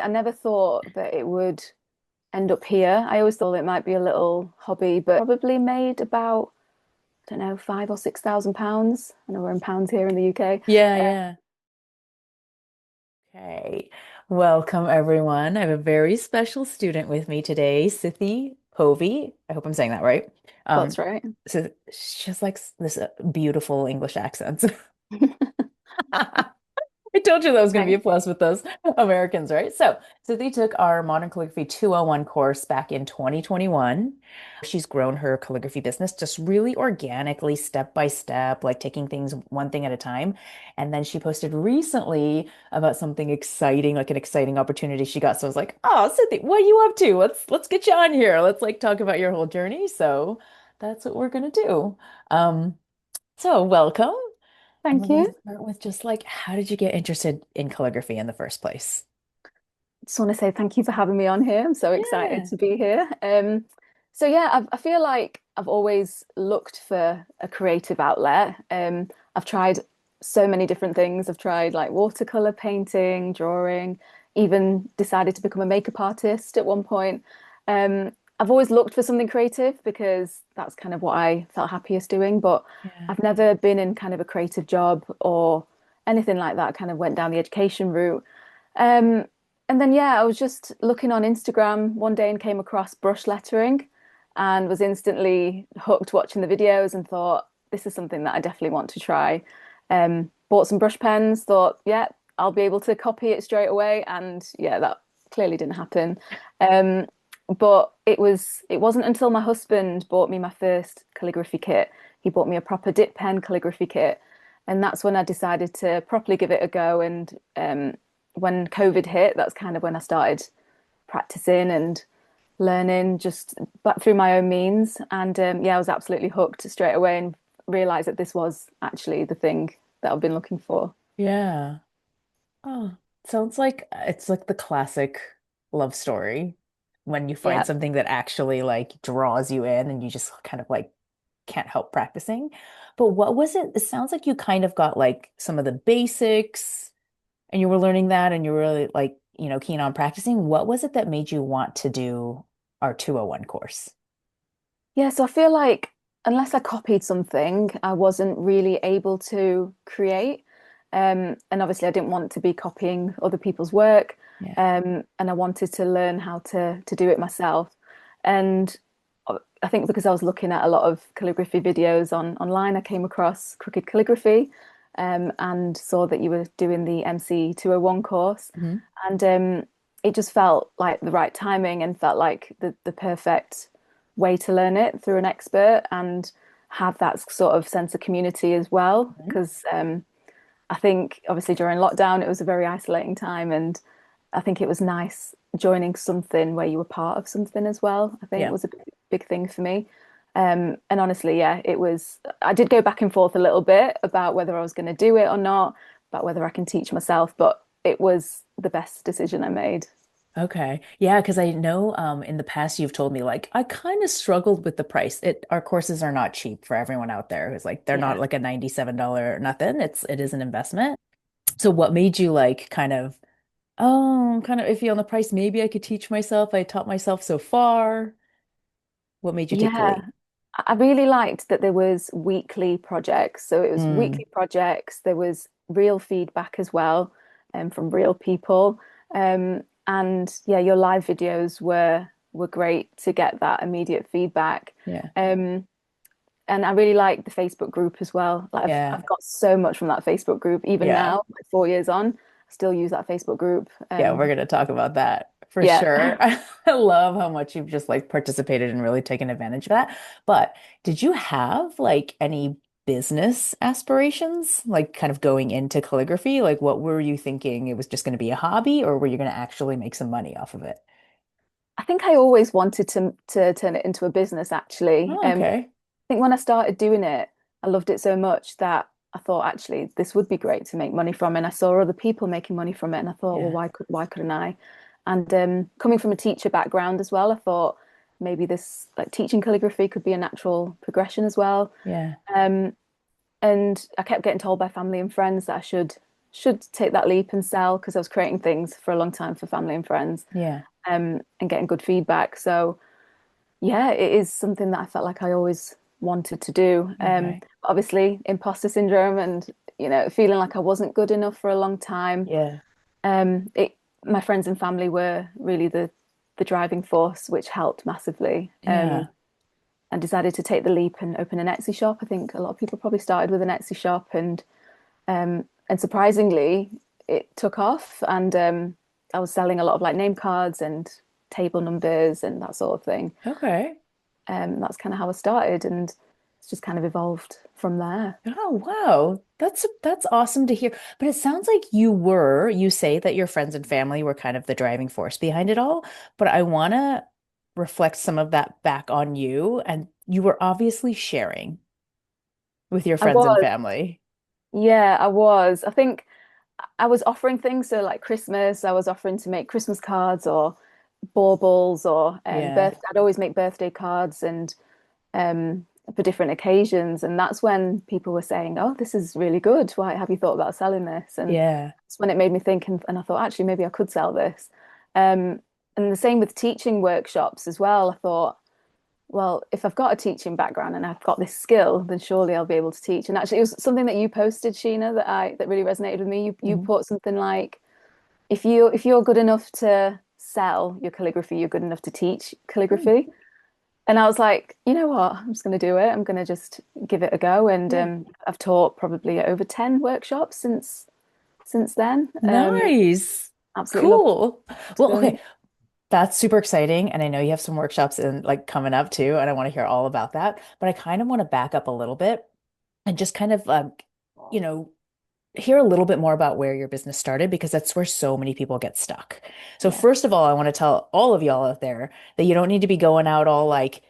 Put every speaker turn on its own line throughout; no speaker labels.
I never thought that it would end up here. I always thought it might be a little hobby, but probably made about, I don't know, 5 or 6 thousand pounds. I know we're in pounds here in the UK.
Yeah, yeah. Okay. Welcome, everyone. I have a very special student with me today, Sithee Povey. I hope I'm saying that right.
That's
Um,
right.
so she has like this beautiful English accent. I told you that was going to be a
Thanks.
plus with those Americans, right? So they took our Modern Calligraphy 201 course back in 2021. She's grown her calligraphy business just really organically, step by step, like taking things one thing at a time. And then she posted recently about something exciting, like an exciting opportunity she got. So I was like, "Oh, Cynthia, what are you up to? Let's get you on here. Let's like talk about your whole journey." So that's what we're gonna do. Um, so welcome. And we're
Thank
going to
you.
start with just like, how did you get interested in calligraphy in the first place?
Just want to say thank you for having me on here. I'm so excited
Yeah.
to be here. So yeah, I feel like I've always looked for a creative outlet. I've tried so many different things. I've tried like watercolor painting, drawing, even decided to become a makeup artist at one point. I've always looked for something creative because that's kind of what I felt happiest doing, but
Yeah.
I've never been in kind of a creative job or anything like that. I kind of went down the education route. Um, and then, yeah, I was just looking on Instagram one day and came across brush lettering and was instantly hooked watching the videos and thought, this is something that I definitely want to try. Bought some brush pens, thought, yeah, I'll be able to copy it straight away. And yeah, that clearly didn't happen. Um, but it wasn't until my husband bought me my first calligraphy kit. He bought me a proper dip pen calligraphy kit. And that's when I decided to properly give it a go. And when COVID hit, that's kind of when I started practicing and learning just but through my own means. And yeah, I was absolutely hooked straight away and realized that this was actually the thing that I've been looking for.
Yeah. Oh, sounds like it's like the classic love story when you find
Yeah.
something that actually like draws you in and you just kind of like can't help practicing. But what was it? It sounds like you kind of got like some of the basics and you were learning that and you were really like, keen on practicing. What was it that made you want to do our 201 course?
Yeah, so I feel like unless I copied something, I wasn't really able to create. And obviously, I didn't want to be copying other people's work.
Yeah.
And I wanted to learn how to do it myself. And I think because I was looking at a lot of calligraphy videos online, I came across Crooked Calligraphy, and saw that you were doing the MC 201 course.
Mhm.
And it just felt like the right timing and felt like the perfect way to learn it through an expert and have that sort of sense of community as well.
Mhm.
Because I think obviously during lockdown, it was a very isolating time. And I think it was nice joining something where you were part of something as well. I think it
Yeah.
was a big thing for me. And honestly, yeah, I did go back and forth a little bit about whether I was going to do it or not, about whether I can teach myself, but it was the best decision I made.
Okay. Yeah, because I know in the past you've told me like I kind of struggled with the price. Our courses are not cheap for everyone out there who's like they're not
Yeah.
like a $97 nothing. It is an investment. So what made you like kind of iffy on the price? Maybe I could teach myself. I taught myself so far. What made you take the
Yeah,
leap?
I really liked that there was weekly projects. So it was
Mm,
weekly projects. There was real feedback as well, from real people. And yeah, your live videos were great to get that immediate feedback.
yeah.
Um, and I really like the Facebook group as well. Like
Yeah.
I've got so much from that Facebook group, even
Yeah.
now, like 4 years on, I still use that Facebook group.
Yeah, we're gonna talk about that for
Yeah.
sure. I love how much you've just like participated and really taken advantage of that. But did you have like any business aspirations, like kind of going into calligraphy? Like what were you thinking? It was just going to be a hobby, or were you going to actually make some money off of it?
I think I always wanted to turn it into a business actually.
Oh, okay.
Think when I started doing it, I loved it so much that I thought actually this would be great to make money from. And I saw other people making money from it, and I thought, well,
Yeah.
why couldn't I? And coming from a teacher background as well, I thought maybe this like teaching calligraphy could be a natural progression as well.
Yeah.
Um, and I kept getting told by family and friends that I should should take that leap and sell because I was creating things for a long time for family and friends,
Yeah.
and getting good feedback. So yeah, it is something that I felt like I always wanted to do.
Okay.
Obviously, imposter syndrome and feeling like I wasn't good enough for a long time.
Yeah.
It My friends and family were really the driving force, which helped massively.
Yeah.
And decided to take the leap and open an Etsy shop. I think a lot of people probably started with an Etsy shop, and surprisingly, it took off. And I was selling a lot of like name cards and table numbers and that sort of thing.
Okay.
That's kind of how I started, and it's just kind of evolved from there.
Oh, wow. That's awesome to hear. But it sounds like you say that your friends and family were kind of the driving force behind it all, but I want to reflect some of that back on you, and you were obviously sharing with your
I
friends and
was,
family.
yeah, I was. I think I was offering things. So, like Christmas, I was offering to make Christmas cards or baubles or
Yeah.
I'd always make birthday cards and for different occasions. And that's when people were saying, "Oh, this is really good. Why have you thought about selling this?" And
Yeah.
that's when it made me think, and I thought, actually, maybe I could sell this. Um, and the same with teaching workshops as well. I thought, well, if I've got a teaching background and I've got this skill, then surely I'll be able to teach. And actually, it was something that you posted, Sheena, that really resonated with me. You
Mhm.
put something like, if you're good enough to sell your calligraphy, you're good enough to teach
Mm.
calligraphy. And I was like, you know what? I'm just going to do it. I'm going to just give it a go. And
Yeah.
I've taught probably over 10 workshops since then.
Nice.
Absolutely love
Cool. Well,
doing
okay.
it.
That's super exciting. And I know you have some workshops in like coming up too, and I want to hear all about that. But I kind of want to back up a little bit and just kind of you know, hear a little bit more about where your business started because that's where so many people get stuck. So
Yeah,
first of all, I want to tell all of y'all out there that you don't need to be going out all like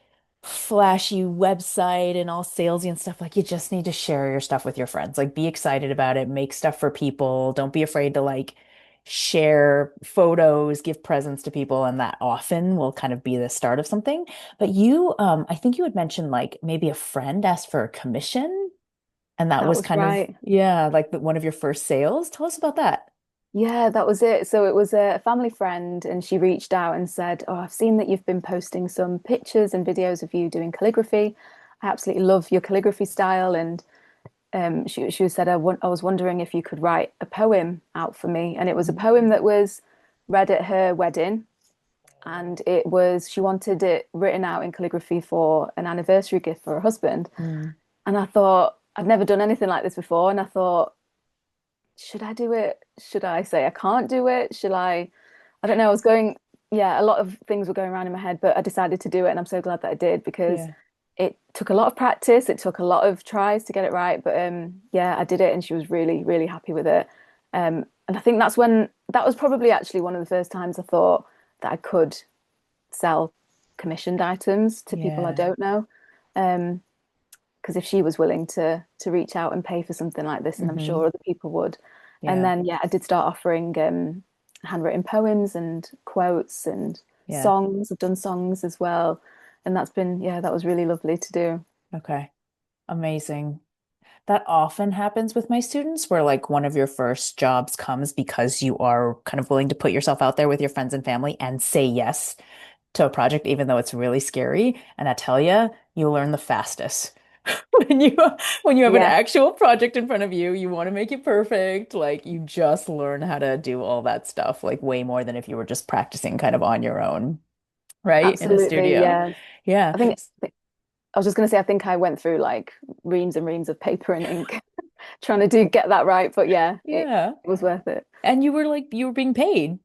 flashy website and all salesy and stuff. Like you just need to share your stuff with your friends. Like be excited about it, make stuff for people. Don't be afraid to like share photos, give presents to people, and that often will kind of be the start of something. But you, I think you had mentioned like maybe a friend asked for a commission. And that
that
was
was
kind of,
right.
yeah, like one of your first sales. Tell us about that.
Yeah, that was it. So it was a family friend, and she reached out and said, "Oh, I've seen that you've been posting some pictures and videos of you doing calligraphy. I absolutely love your calligraphy style." And she said, I was wondering if you could write a poem out for me. And it was a
Mhm.
poem that was read at her wedding. And she wanted it written out in calligraphy for an anniversary gift for her husband.
Mm.
And I thought, I'd never done anything like this before. And I thought, should I do it? Should I say I can't do it? Should I? I don't know. I was going, yeah, a lot of things were going around in my head, but I decided to do it. And I'm so glad that I did because
Yeah.
it took a lot of practice. It took a lot of tries to get it right. But yeah, I did it and she was really, really happy with it. And I think that was probably actually one of the first times I thought that I could sell commissioned items to people I
Yeah.
don't know. Um, because if she was willing to reach out and pay for something like this, and I'm
Hmm.
sure other people would. And
Yeah.
then yeah, I did start offering handwritten poems and quotes and
Yeah.
songs. I've done songs as well, and that was really lovely to do.
Okay. Amazing. That often happens with my students where like one of your first jobs comes because you are kind of willing to put yourself out there with your friends and family and say yes to a project, even though it's really scary. And I tell you, you learn the fastest. When you have an
Yeah,
actual project in front of you, you want to make it perfect. Like you just learn how to do all that stuff, like way more than if you were just practicing kind of on your own, right? In a
absolutely.
studio.
Yeah,
Yeah.
I think I was just going to say I think I went through like reams and reams of paper and ink trying to do get that right, but yeah,
Yeah.
it was worth it.
And you were being paid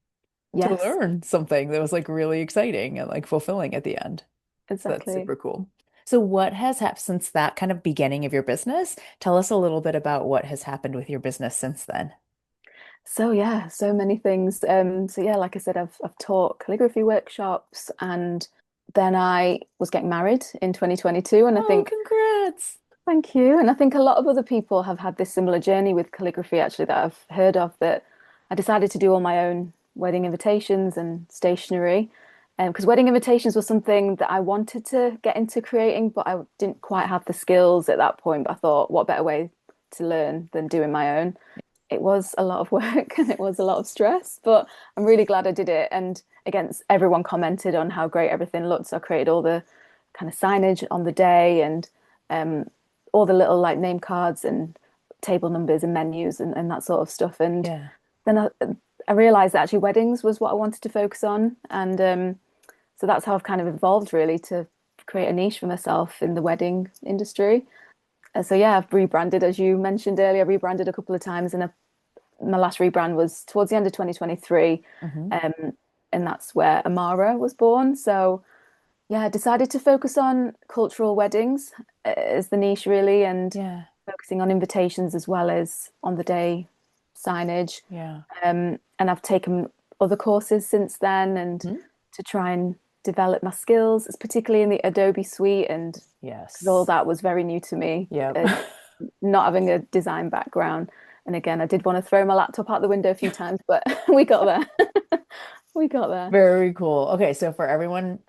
to
Yes,
learn something that was like really exciting and like fulfilling at the end. So that's
exactly.
super cool. So what has happened since that kind of beginning of your business? Tell us a little bit about what has happened with your business since then.
So yeah, so many things. So yeah, like I said, I've taught calligraphy workshops, and then I was getting married in 2022, and I
Oh,
think
congrats.
thank you, and I think a lot of other people have had this similar journey with calligraphy actually that I've heard of. That I decided to do all my own wedding invitations and stationery, because wedding invitations was something that I wanted to get into creating, but I didn't quite have the skills at that point. But I thought, what better way to learn than doing my own? it was a lot of work and it was a lot of stress, but I'm really glad I did it. And again, everyone commented on how great everything looked. So I created all the kind of signage on the day and um, all the little like name cards and table numbers and menus and that sort of stuff. And
Yeah.
then I realized that actually weddings was what I wanted to focus on. And so that's how I've kind of evolved really to create a niche for myself in the wedding industry. So yeah, I've rebranded, as you mentioned earlier, I rebranded a couple of times, and my last rebrand was towards the end of 2023,
Hmm.
um, and that's where Amara was born. So yeah, I decided to focus on cultural weddings as the niche really, and
Yeah.
focusing on invitations as well as on the day signage.
Yeah.
And I've taken other courses since then, and
Hmm.
to try and develop my skills, particularly in the Adobe suite, and because all
Yes.
that was very new to me,
Yep.
not having a design background. And again, I did want to throw my laptop out the window a few times, but we got there. We got there.
Very cool. Okay, so for everyone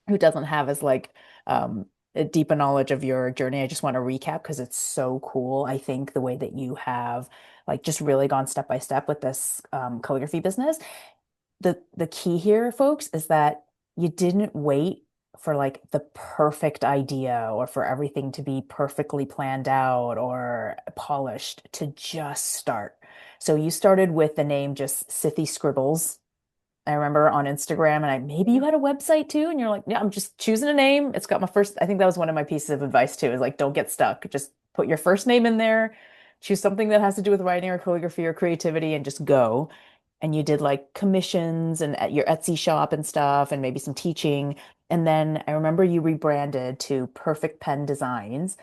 who doesn't have as like a deep knowledge of your journey, I just want to recap because it's so cool. I think the way that you have like just really gone step by step with this calligraphy business. The key here, folks, is that you didn't wait for like the perfect idea or for everything to be perfectly planned out or polished to just start. So you started with the name just Sithee Scribbles. I remember on Instagram, and maybe you had a website too, and you're like, yeah, I'm just choosing a name. It's got my first, I think that was one of my pieces of advice too, is like, don't get stuck. Just put your first name in there, choose something that has to do with writing or calligraphy or creativity, and just go. And you did like commissions and at your Etsy shop and stuff, and maybe some teaching. And then I remember you rebranded to Perfect Pen Designs.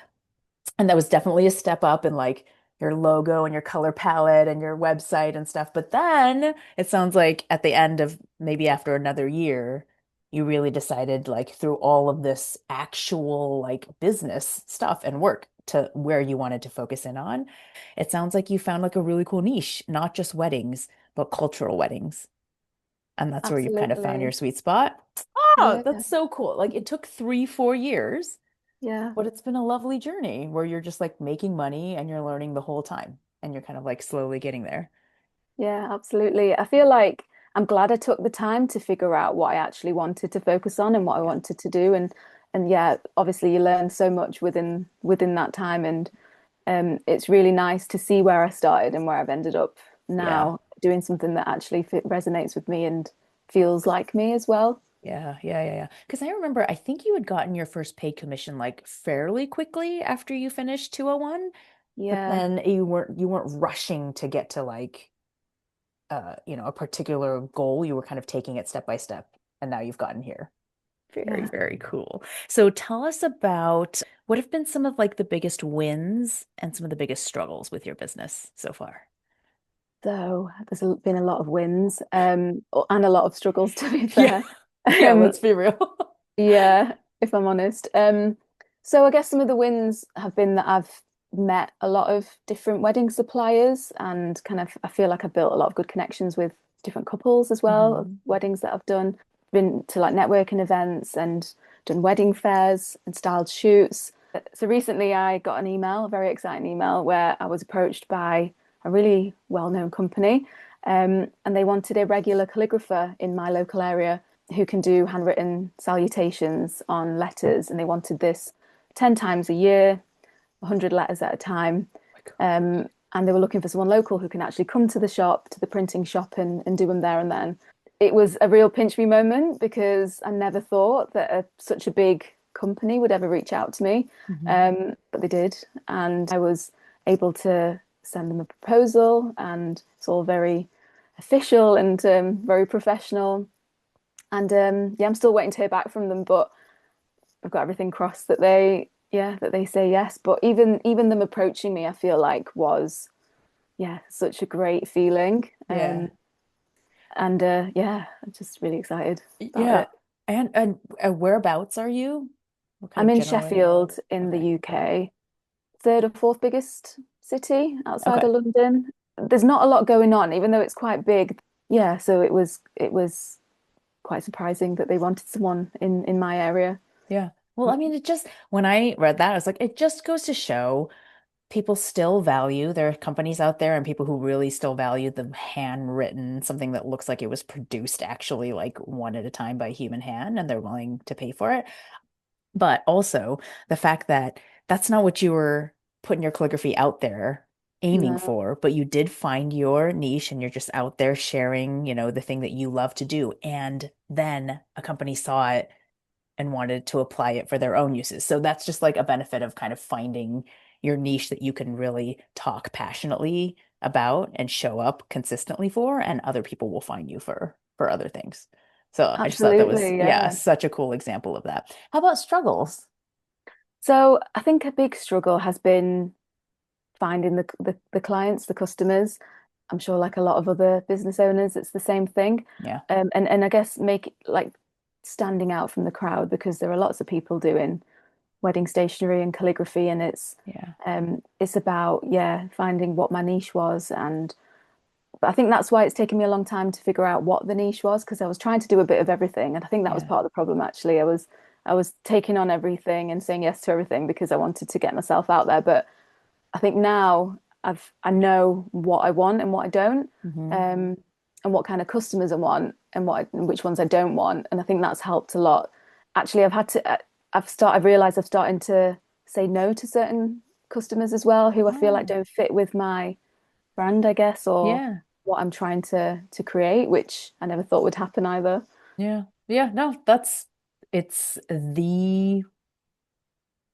And that was definitely a step up in like your logo and your color palette and your website and stuff. But then it sounds like at the end of maybe after another year, you really decided like through all of this actual like business stuff and work to where you wanted to focus in on. It sounds like you found like a really cool niche, not just weddings, but cultural weddings. And that's where you've kind of found your
Absolutely.
sweet spot. Oh,
Yeah.
that's so cool. Like it took 3, 4 years.
Yeah.
But it's been a lovely journey where you're just like making money and you're learning the whole time and you're kind of like slowly getting there.
Yeah, absolutely. I feel like I'm glad I took the time to figure out what I actually wanted to focus on and what I
Yeah.
wanted to do. And yeah, obviously you learn so much within that time. And it's really nice to see where I started and where I've ended up
Yeah.
now doing something that actually resonates with me and feels like me as well.
Yeah. Yeah. Yeah. Yeah. Because I remember, I think you had gotten your first paid commission like fairly quickly after you finished 201, but
Yeah,
then you weren't rushing to get to like a particular goal. You were kind of taking it step by step, and now you've gotten here. Very,
yeah.
very cool. So tell us about what have been some of like the biggest wins and some of the biggest struggles with your business so far.
So there's been a lot of wins, and a lot of struggles to be
Yeah.
fair.
Yeah,
Um,
let's be real.
Yeah, if I'm honest. So I guess some of the wins have been that I've met a lot of different wedding suppliers and kind of I feel like I've built a lot of good connections with different couples as well of
Hmm.
weddings that I've done. Been to like networking events and done wedding fairs and styled shoots. So recently I got an email, a very exciting email, where I was approached by a really well-known company, and they wanted a regular calligrapher in my local area who can do handwritten salutations on letters, and they wanted this 10 times a year, 100 letters at a time. And they were looking for someone local who can actually come to the shop, to the printing shop, and do them there and then. It was a real pinch me moment because I never thought that such a big company would ever reach out to me.
Hmm.
But they did. And I was able to send them a proposal, and it's all very official and very professional. And yeah, I'm still waiting to hear back from them, but I've got everything crossed that they say yes. But even them approaching me, I feel like was yeah, such a great feeling.
Yeah.
And yeah, I'm just really excited about
Yeah.
it.
And whereabouts are you? What kind
I'm
of
in
general area?
Sheffield in the
Okay.
UK, third or fourth biggest city outside
Okay.
of London. There's not a lot going on, even though it's quite big. Yeah, so it was quite surprising that they wanted someone in my area.
Yeah. Well, I mean, when I read that, I was like, it just goes to show people still value, there are companies out there and people who really still value the handwritten, something that looks like it was produced actually like one at a time by a human hand, and they're willing to pay for it. But also the fact that that's not what you were putting your calligraphy out there aiming
No,
for, but you did find your niche and you're just out there sharing, the thing that you love to do. And then a company saw it and wanted to apply it for their own uses. So that's just like a benefit of kind of finding your niche that you can really talk passionately about and show up consistently for, and other people will find you for other things. So I just thought that was,
absolutely,
yeah,
yeah.
such a cool example of that. How about struggles?
So I think a big struggle has been finding the clients, the customers. I'm sure like a lot of other business owners, it's the same thing.
Yeah,
And I guess make like standing out from the crowd because there are lots of people doing wedding stationery and calligraphy, and
yeah,
it's about finding what my niche was. And but I think that's why it's taken me a long time to figure out what the niche was, because I was trying to do a bit of everything, and I think that was
yeah,
part of the problem actually. I was taking on everything and saying yes to everything because I wanted to get myself out there. But I think now I know what I want and what I don't,
hmm,
um, and what kind of customers I want and and which ones I don't want. And I think that's helped a lot. Actually, I've realized I've started to say no to certain customers as well who I feel like
oh,
don't fit with my brand, I guess, or
yeah,
what I'm trying to create, which I never thought would happen either.
yeah, yeah. No, it's the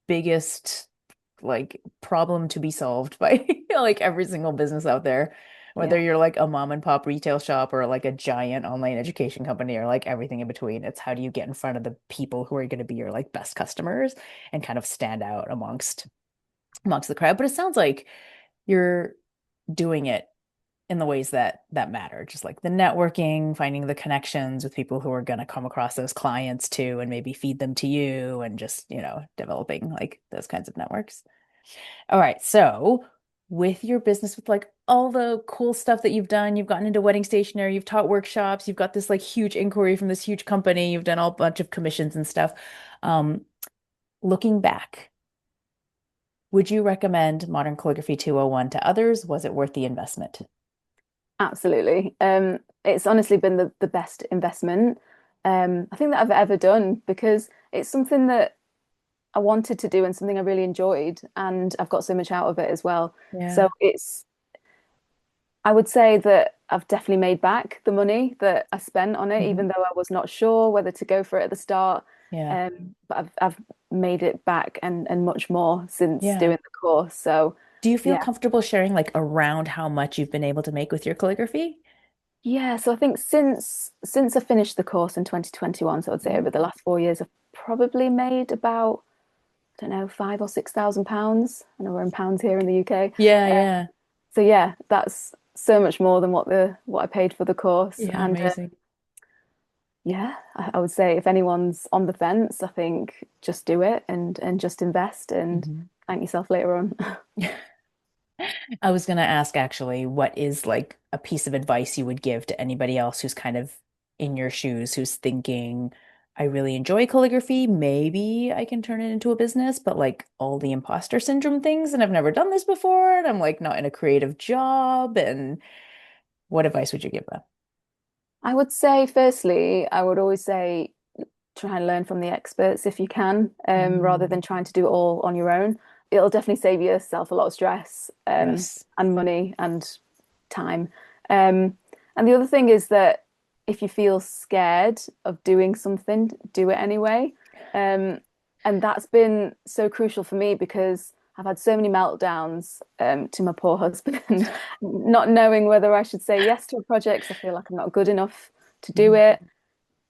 biggest like problem to be solved by like every single business out there, whether
Yeah.
you're like a mom and pop retail shop or like a giant online education company or like everything in between. It's how do you get in front of the people who are going to be your like best customers and kind of stand out amongst the crowd. But it sounds like you're doing it in the ways that matter, just like the networking, finding the connections with people who are going to come across those clients too, and maybe feed them to you, and just, developing like those kinds of networks. All right. So, with your business, with like all the cool stuff that you've done, you've gotten into wedding stationery, you've taught workshops, you've got this like huge inquiry from this huge company, you've done all bunch of commissions and stuff. Um, Looking back, would you recommend Modern Calligraphy 201 to others? Was it worth the investment?
Absolutely. It's honestly been the best investment I think that I've ever done because it's something that I wanted to do and something I really enjoyed, and I've got so much out of it as well. So
Yeah.
I would say that I've definitely made back the money that I spent on it,
Hmm.
even though I was not sure whether to go for it at the start.
Yeah.
But I've made it back and much more since
Yeah.
doing the course. So
Do you feel
yeah.
comfortable sharing like around how much you've been able to make with your calligraphy?
Yeah, so I think since I finished the course in 2021, so I'd say
Mhm.
over the last 4 years, I've probably made about, I don't know, 5 or 6 thousand pounds. I know we're in pounds here in the UK.
Yeah,
Uh,
yeah.
so yeah, that's so much more than what I paid for the course.
Yeah,
And
amazing.
yeah, I would say if anyone's on the fence, I think just do it and just invest and
Mhm.
thank yourself later on.
I was going to ask actually, what is like a piece of advice you would give to anybody else who's kind of in your shoes, who's thinking, I really enjoy calligraphy. Maybe I can turn it into a business, but like all the imposter syndrome things, and I've never done this before, and I'm like not in a creative job. And what advice would you give them?
I would say, firstly, I would always say try and learn from the experts if you can, rather
Mm,
than trying to do it all on your own. It'll definitely save yourself a lot of stress,
yes.
and money and time. And the other thing is that if you feel scared of doing something, do it anyway. Um, and that's been so crucial for me because I've had so many meltdowns, to my poor husband, not knowing whether I should say yes to a project 'cause I feel like I'm not good enough to do
Mhm.
it.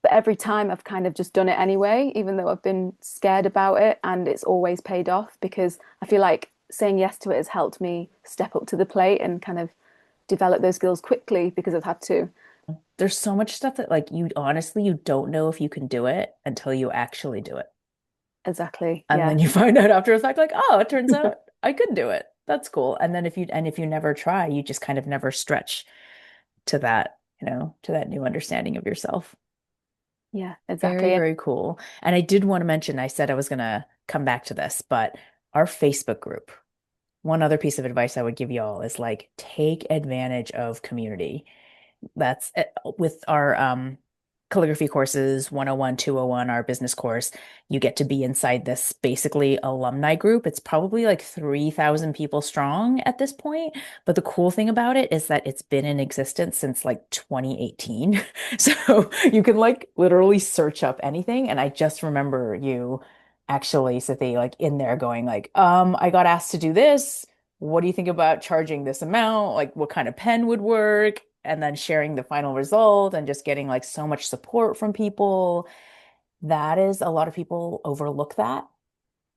But every time I've kind of just done it anyway, even though I've been scared about it, and it's always paid off because I feel like saying yes to it has helped me step up to the plate and kind of develop those skills quickly because I've had to.
There's so much stuff that like you honestly you don't know if you can do it until you actually do it.
Exactly.
And
Yeah.
then you find out after the fact, like, oh, it turns out I could do it. That's cool. And then if you never try, you just kind of never stretch to that, to that new understanding of yourself.
Yeah,
Very,
exactly. And
very cool. And I did want to mention, I said I was gonna come back to this, but our Facebook group, one other piece of advice I would give y'all is like take advantage of community. That's with our calligraphy courses 101, 201, our business course, you get to be inside this basically alumni group. It's probably like 3,000 people strong at this point. But the cool thing about it is that it's been in existence since like 2018. So you can like literally search up anything. And I just remember you actually, Sithee, like in there going like, I got asked to do this. What do you think about charging this amount? Like what kind of pen would work? And then sharing the final result and just getting like so much support from people. That is a lot of people overlook that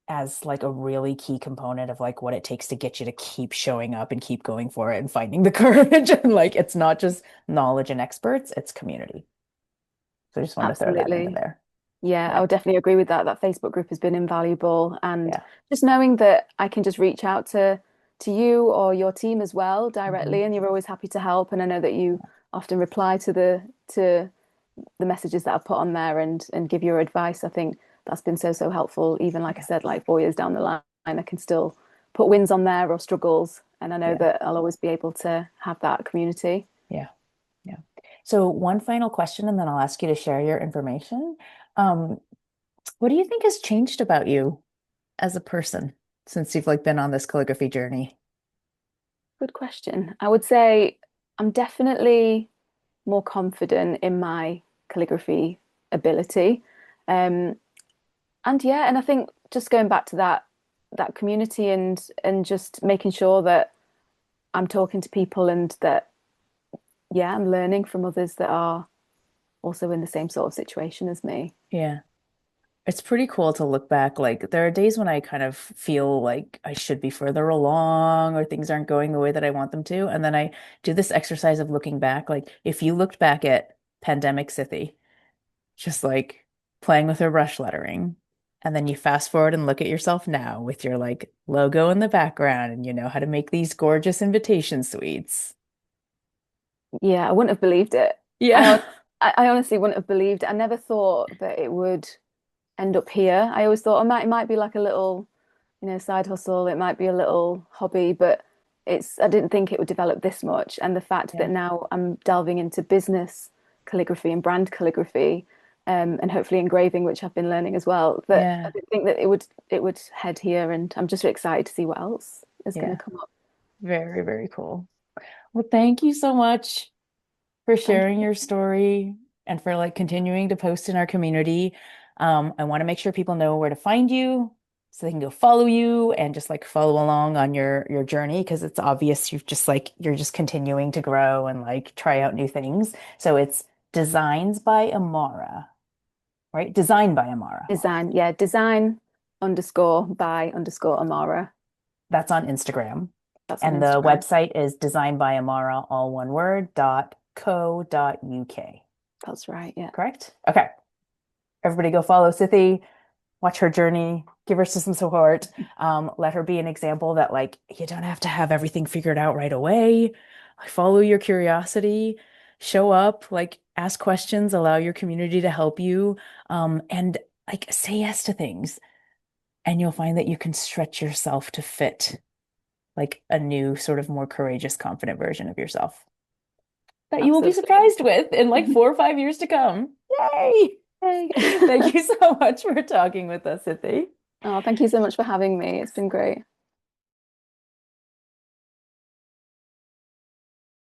as like a really key component of like what it takes to get you to keep showing up and keep going for it and finding the courage. And like it's not just knowledge and experts, it's community. So I just wanted to throw that into
Absolutely.
there.
Yeah, I
Yeah.
would definitely agree with that. That Facebook group has been invaluable, and
Yeah.
just knowing that I can just reach out to you or your team as well
Mhm.
directly, and you're always happy to help. And I know that you often reply to the messages that I've put on there and give your advice. I think that's been so helpful. Even like I
Yeah.
said, like 4 years down the line, I can still put wins on there or struggles, and I know
Yeah.
that I'll always be able to have that community.
Yeah. Yeah. So one final question, and then I'll ask you to share your information. Um, what do you think has changed about you as a person since you've like been on this calligraphy journey?
Good question. I would say I'm definitely more confident in my calligraphy ability. Um, and yeah, and I think just going back to that community and just making sure that I'm talking to people and that yeah, I'm learning from others that are also in the same sort of situation as me.
Yeah. It's pretty cool to look back. Like there are days when I kind of feel like I should be further along or things aren't going the way that I want them to. And then I do this exercise of looking back. Like if you looked back at pandemic Sithee, just like playing with her brush lettering, and then you fast forward and look at yourself now with your like logo in the background and you know how to make these gorgeous invitation suites.
Yeah, I wouldn't have believed it. I
Yeah.
hon- I honestly wouldn't have believed it. I never thought that it would end up here. I always thought it might be like a little, side hustle. It might be a little hobby, but I didn't think it would develop this much. And the fact that
Yeah.
now I'm delving into business calligraphy and brand calligraphy, and hopefully engraving, which I've been learning as well, that I
Yeah.
didn't think that it would head here. And I'm just excited to see what else is going
Yeah.
to come up.
Very, very cool. Well, thank you so much for
Thank
sharing
you.
your story and for like continuing to post in our community. I want to make sure people know where to find you so they can go follow you and just like follow along on your journey because it's obvious you're just continuing to grow and like try out new things. So it's Designs by Amara, right? Design by Amara.
Design, yeah, design underscore by underscore Amara.
That's on Instagram.
That's on
And the
Instagram.
website is Design by Amara, all one word, .co.uk.
That's right. Yeah.
Correct? Okay. Everybody go follow Sithee, watch her journey, give her some support. Let her be an example that like you don't have to have everything figured out right away. Like, follow your curiosity, show up, like ask questions, allow your community to help you, and like say yes to things. And you'll find that you can stretch yourself to fit like a new, sort of more courageous, confident version of yourself that you will be
Absolutely.
surprised with in like 4 or 5 years to come. Yay!
Yay.
Thank you so much for talking with us, Sithee.
Oh, thank you so much for having me. It's been great.